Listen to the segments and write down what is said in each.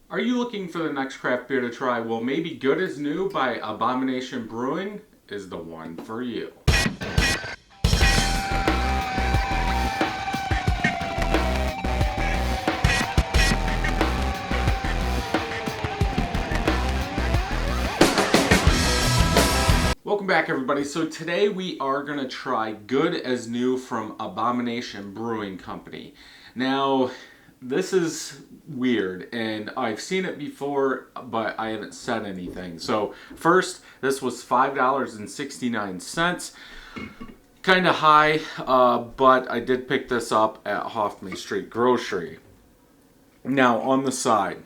Are you looking for the next craft beer to try? Well, maybe Good As New by Abomination Brewing is the one for you. Welcome back, everybody. So today we are going to try Good As New from Abomination Brewing Company. Now, this is weird, and I've seen it before, but I haven't said anything. So first, this was $5.69. Kind of high, but I did pick this up at Hoffman Street Grocery. Now, on the side,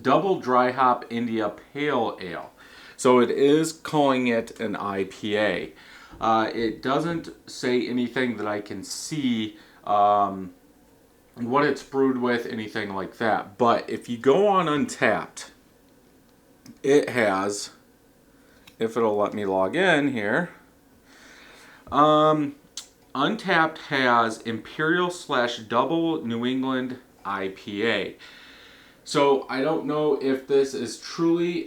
double dry hop India Pale Ale. So it is calling it an IPA. It doesn't say anything that I can see what it's brewed with, anything like that. But if you go on Untappd, it has, if it'll let me log in here, Untappd has Imperial / Double New England IPA. So I don't know if this is truly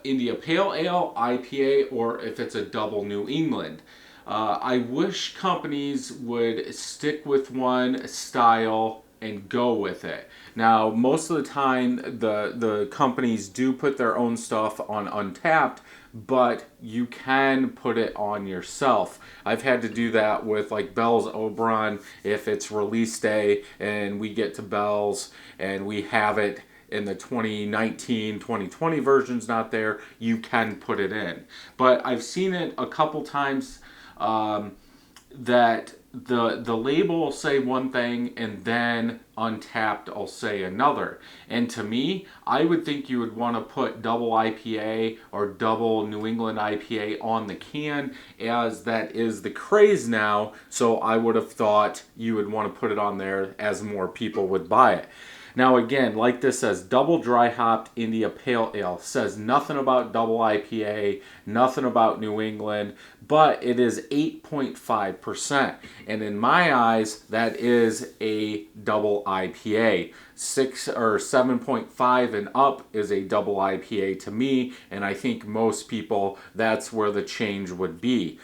India Pale Ale IPA or if it's a double New England. I wish companies would stick with one style and go with it. Now, most of the time, the companies do put their own stuff on Untappd, but you can put it on yourself. I've had to do that with like Bell's Oberon if it's release day and we get to Bell's and we have it in the 2019, 2020 version's not there, you can put it in. But I've seen it a couple times that the label will say one thing and then Untappd will say another. And to me, I would think you would want to put double IPA or double New England IPA on the can, as that is the craze now. So I would have thought you would want to put it on there as more people would buy it. Now again, like this says, double dry hopped India Pale Ale. Says nothing about double IPA, nothing about New England, but it is 8.5%. And in my eyes, that is a double IPA. 6 or 7.5 and up is a double IPA to me, and I think most people, that's where the change would be.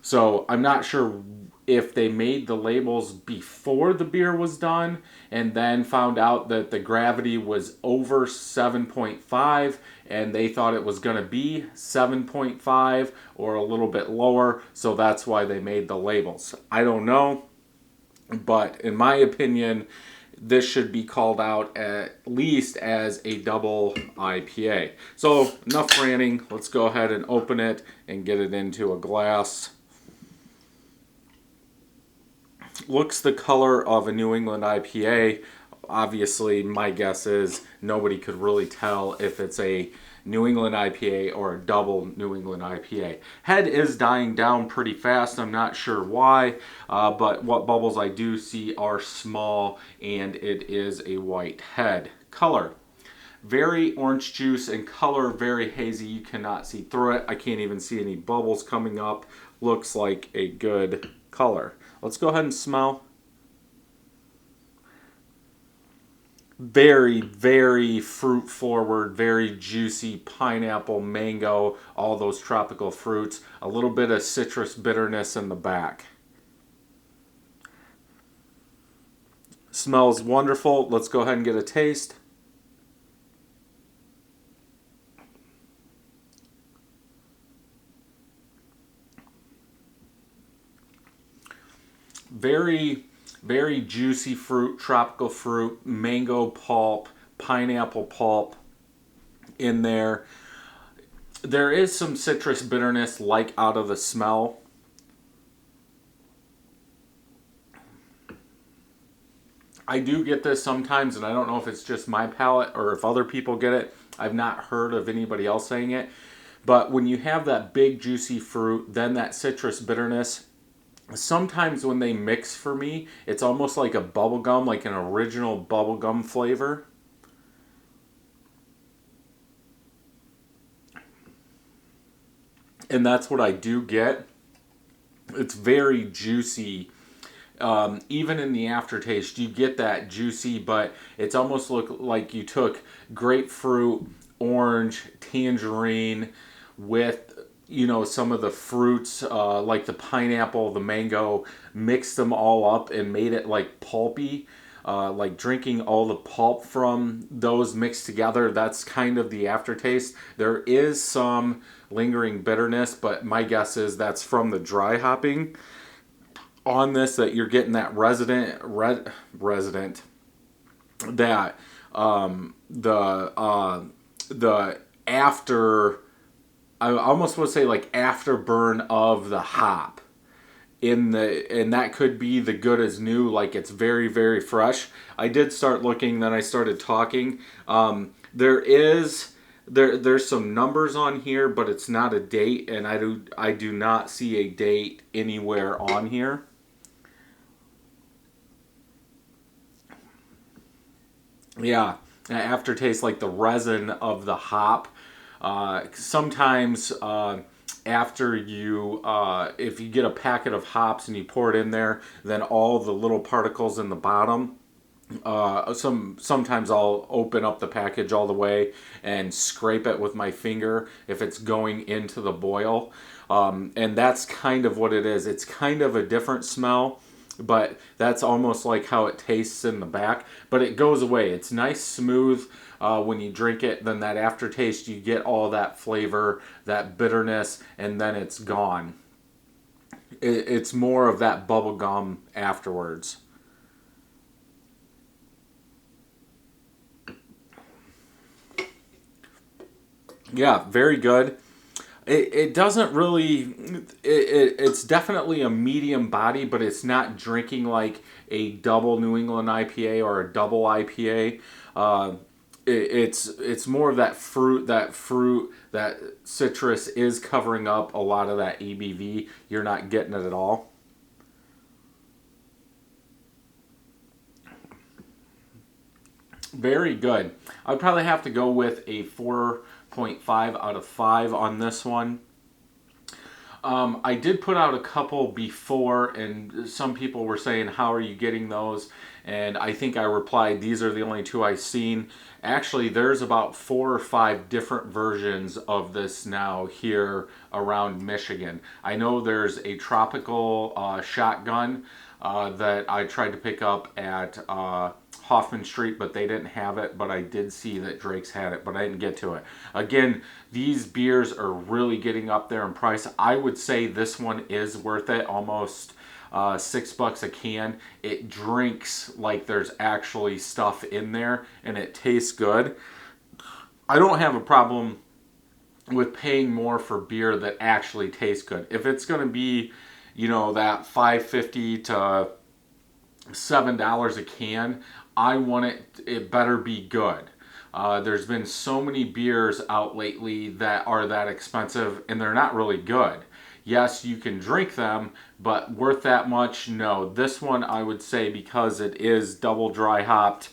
So I'm not sure if they made the labels before the beer was done and then found out that the gravity was over 7.5 and they thought it was going to be 7.5 or a little bit lower, so that's why they made the labels. I don't know, but in my opinion, this should be called out at least as a double IPA. So enough ranting, let's go ahead and open it and get it into a glass. Looks the color of a New England IPA. Obviously, my guess is nobody could really tell if it's a New England IPA or a double New England IPA. Head is dying down pretty fast. I'm not sure why, but what bubbles I do see are small, and it is a white head. Color. Very orange juice and color, very hazy. You cannot see through it. I can't even see any bubbles coming up. Looks like a good color. Let's go ahead and smell. Very, very fruit forward, very juicy pineapple, mango, all those tropical fruits. A little bit of citrus bitterness in the back. Smells wonderful. Let's go ahead and get a taste. Very, very juicy fruit, tropical fruit, mango pulp, pineapple pulp in there. There is some citrus bitterness like out of the smell. I do get this sometimes, and I don't know if it's just my palate or if other people get it. I've not heard of anybody else saying it. But when you have that big juicy fruit, then that citrus bitterness, sometimes when they mix for me, it's almost like a bubble gum, like an original bubble gum flavor. And that's what I do get. It's very juicy even in the aftertaste, you get that juicy, but it's almost look like you took grapefruit, orange, tangerine with, some of the fruits, like the pineapple, the mango, mixed them all up and made it like pulpy. Like drinking all the pulp from those mixed together. That's kind of the aftertaste. There is some lingering bitterness, but my guess is that's from the dry hopping on this, that you're getting that resident that the after, I almost would say like afterburn of the hop and that could be the good as new, like it's very, very fresh. I did start looking, then I started talking. There's some numbers on here, but it's not a date, and I do not see a date anywhere on here. Yeah, aftertaste, like the resin of the hop. Sometimes after you, if you get a packet of hops and you pour it in there, then all the little particles in the bottom, sometimes I'll open up the package all the way and scrape it with my finger if it's going into the boil. And that's kind of what it is. It's kind of a different smell, but that's almost like how it tastes in the back. But it goes away. It's nice, smooth. When you drink it, then that aftertaste, you get all that flavor, that bitterness, and then it's gone. It's more of that bubble gum afterwards. Yeah, very good. It doesn't really, it's definitely a medium body, but it's not drinking like a double New England IPA or a double IPA. It's more of that fruit, that citrus is covering up a lot of that ABV. You're not getting it at all. Very good. I'd probably have to go with a 4.5 out of 5 on this one. I did put out a couple before, and some people were saying, how are you getting those? And I think I replied, these are the only two I've seen. Actually, there's about 4 or 5 different versions of this now here around Michigan. I know there's a tropical shotgun that I tried to pick up at Hoffman Street, but they didn't have it. But I did see that Drake's had it, but I didn't get to it. Again, these beers are really getting up there in price. I would say this one is worth it, almost $6 a can. It drinks like there's actually stuff in there, and it tastes good. I don't have a problem with paying more for beer that actually tastes good. If it's going to be, that $5.50 to $7 a can, I want it better be good. There's been so many beers out lately that are that expensive, and they're not really good. Yes, you can drink them, but worth that much? No. This one, I would say, because it is double dry hopped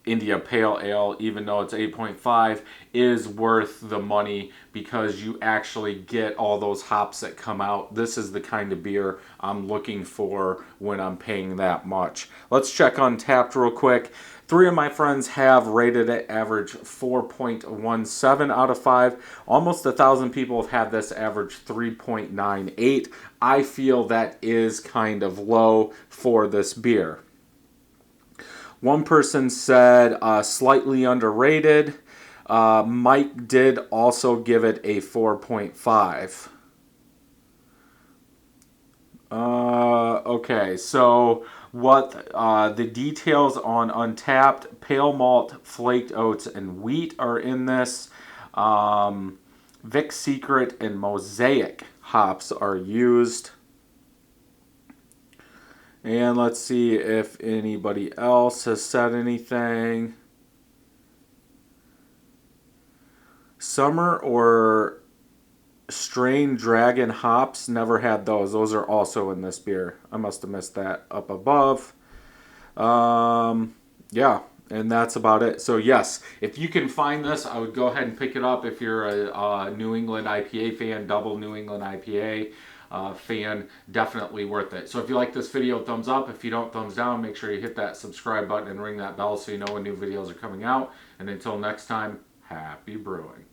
India Pale Ale, even though it's 8.5, is worth the money because you actually get all those hops that come out. This is the kind of beer I'm looking for when I'm paying that much. Let's check Untappd real quick. 3 of my friends have rated it average 4.17 out of 5. Almost 1,000 people have had this average 3.98. I feel that is kind of low for this beer. One person said slightly underrated. Mike did also give it a 4.5. Okay, so what the details on Untappd: pale malt, flaked oats, and wheat are in this. Vic Secret and Mosaic hops are used. And let's see if anybody else has said anything. Summer or Styrian Dragon hops, never had those. Those are also in this beer. I must have missed that up above. Yeah, and that's about it. So yes, if you can find this, I would go ahead and pick it up if you're a New England IPA fan, double New England IPA. fan, definitely worth it. So if you like this video, thumbs up. If you don't, thumbs down. Make sure you hit that subscribe button and ring that bell so you know when new videos are coming out. And until next time, happy brewing.